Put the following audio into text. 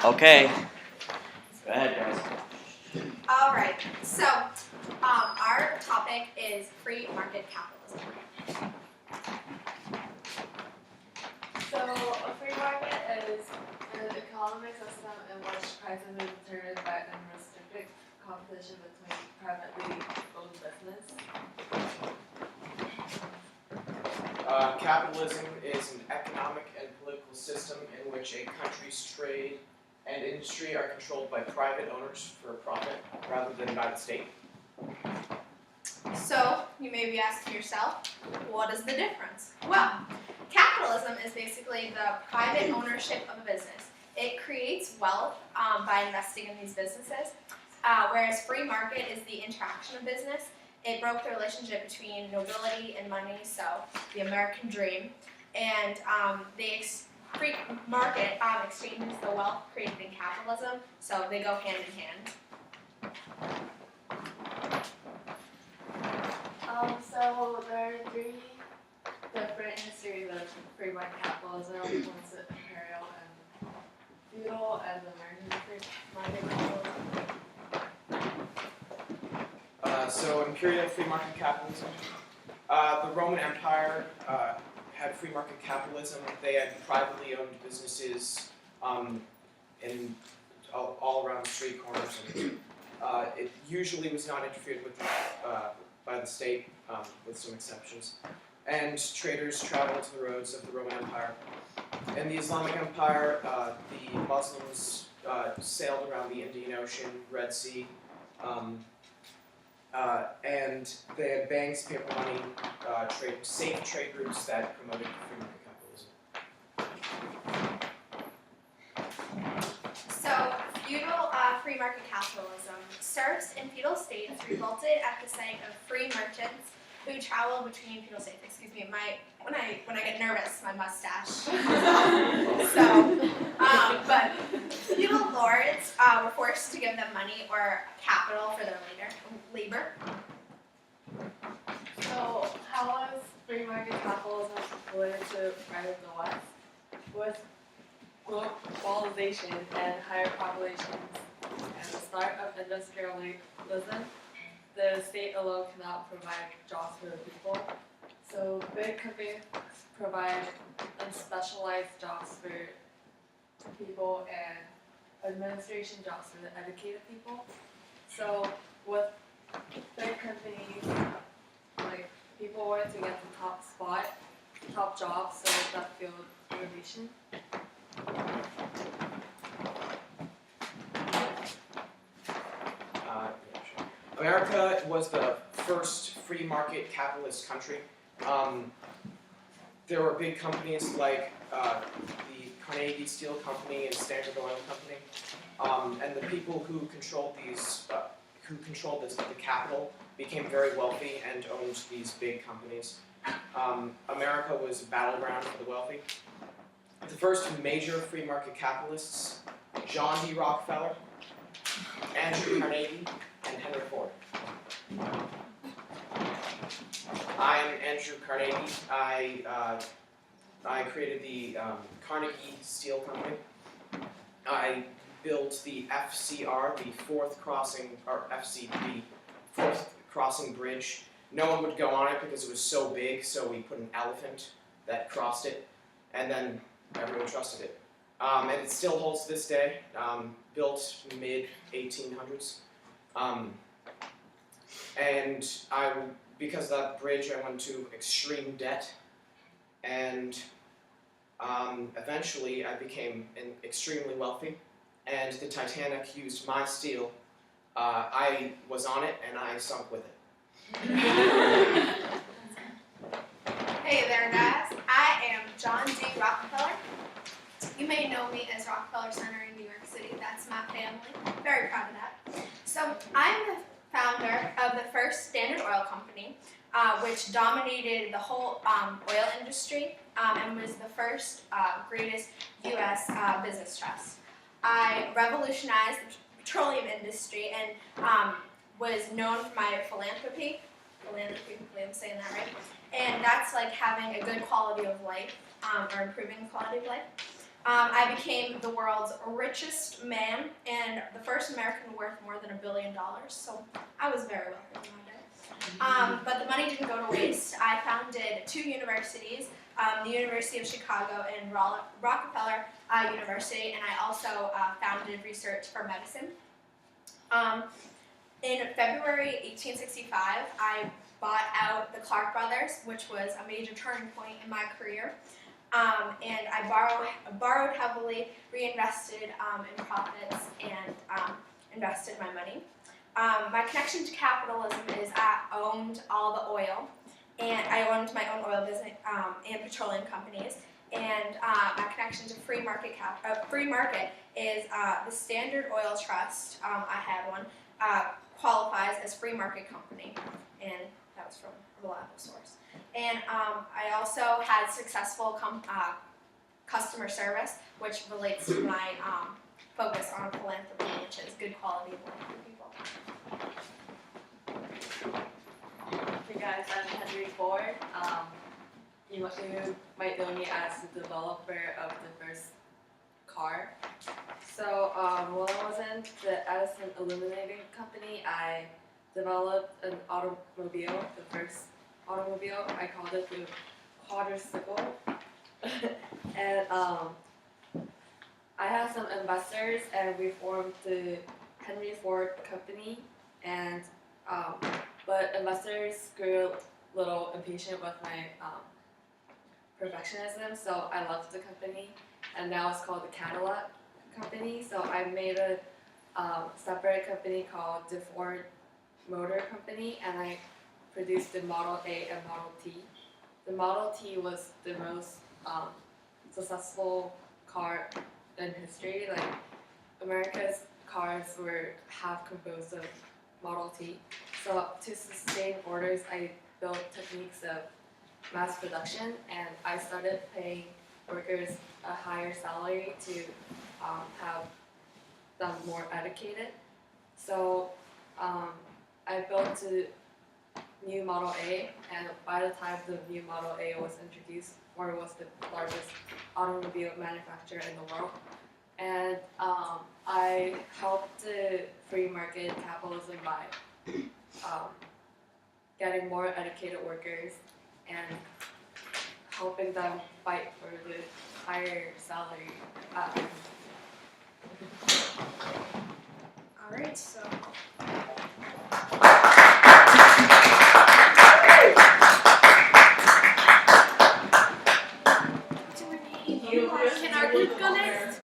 Okay. Go ahead, guys. All right. So, our topic is free market capitalism. So, a free market is an economic system in which prices are determined by unrestricted competition between privately owned business. Capitalism is an economic and political system in which a country's trade and industry are controlled by private owners for profit rather than by the state. So, you may be asking yourself, what is the difference? Well, capitalism is basically the private ownership of a business. It creates wealth by investing in these businesses, whereas free market is the interaction of business. It broke the relationship between nobility and money, so the American dream, and free market exchanges the wealth created in capitalism, so they go hand in hand. So there are three different histories of free market capitalism. One's imperial and feudal, and the American free market capitalism. So imperial free market capitalism. The Roman Empire had free market capitalism. They had privately owned businesses in all around the street corners. And, it usually was not interfered with by the state, with some exceptions. And traders traveled to the roads of the Roman Empire. In the Islamic Empire, the Muslims sailed around the Indian Ocean, Red Sea, and they had banks, paper money, safe trade routes that promoted free market capitalism. So, feudal free market capitalism. Serfs in feudal states revolted at the sight of free merchants who traveled between feudal states. Excuse me, when I get nervous, my mustache. But feudal lords were forced to give them money or capital for their labor. So how was free market capitalism related to private in the West? With globalization and higher populations and the start of industrialism, the state alone cannot provide jobs for the people. So big companies provide unspecialized jobs for people and administration jobs for the educated people. So with big companies, like people wanted to get the top jobs, so that fueled innovation. America was the first free market capitalist country. There were big companies like the Carnegie Steel Company and Standard Oil Company, and the people who controlled the capital became very wealthy and owned these big companies. America was a battleground for the wealthy. The first major free market capitalists: John D. Rockefeller, Andrew Carnegie, and Henry Ford. I am Andrew Carnegie. I created the Carnegie Steel Company. I built the FCR, the Fourth Crossing, or FCB, Fourth Crossing Bridge. No one would go on it because it was so big, so we put an elephant that crossed it, and then everyone trusted it. And it still holds to this day, built mid-1800s. And because of that bridge, I went to extreme debt, and eventually I became extremely wealthy, and the Titanic used my steel. I was on it, and I sunk with it. Hey there, guys. I am John D. Rockefeller. You may know me as Rockefeller Center in New York City. That's my family. Very proud of that. So I'm the founder of the first Standard Oil Company, which dominated the whole oil industry and was the first greatest U.S. business trust. I revolutionized the petroleum industry and was known for my philanthropy. Hopefully I'm saying that right. and that's like having a good quality of life, or improving the quality of life. I became the world's richest man and the first American worth more than $1 billion, so I was very wealthy in my day. But the money didn't go to waste. I founded 2 universities, the University of Chicago and Rockefeller University, and I also founded research for medicine. In February 1865, I bought out the Clark brothers, which was a major turning point in my career. And I borrowed heavily, reinvested in profits, and invested my money. My connection to capitalism is I owned all the oil, and I owned my own oil business and petroleum companies. And my connection to free market is the Standard Oil Trust. I had one. Qualifies as free market company, and that was from a reliable source. And I also had successful customer service, which relates to my focus on philanthropy, which is good quality of life for people. Hey guys, I'm Henry Ford. You might know me as the developer of the first car. So when I was in the Edison Illuminating Company, I developed an automobile, the first automobile. I called it the quadricycle. And I had some investors, and we formed the Henry Ford Company. And but investors grew a little impatient with my perfectionism, so I left the company, and now it's called the Cadillac Company. So I made a separate company called the Ford Motor Company, and I produced the Model A and Model T. The Model T was the most successful car in history. Like, America's cars were half composed of Model T. So to sustain orders, I built techniques of mass production, and I started paying workers a higher salary to have them more educated. So I built a new Model A, and by the time the new Model A was introduced, Ford was the largest automobile manufacturer in the world. And I helped the free market capitalism by getting more educated workers and helping them fight for the higher salary. All right, so. Can our group go next?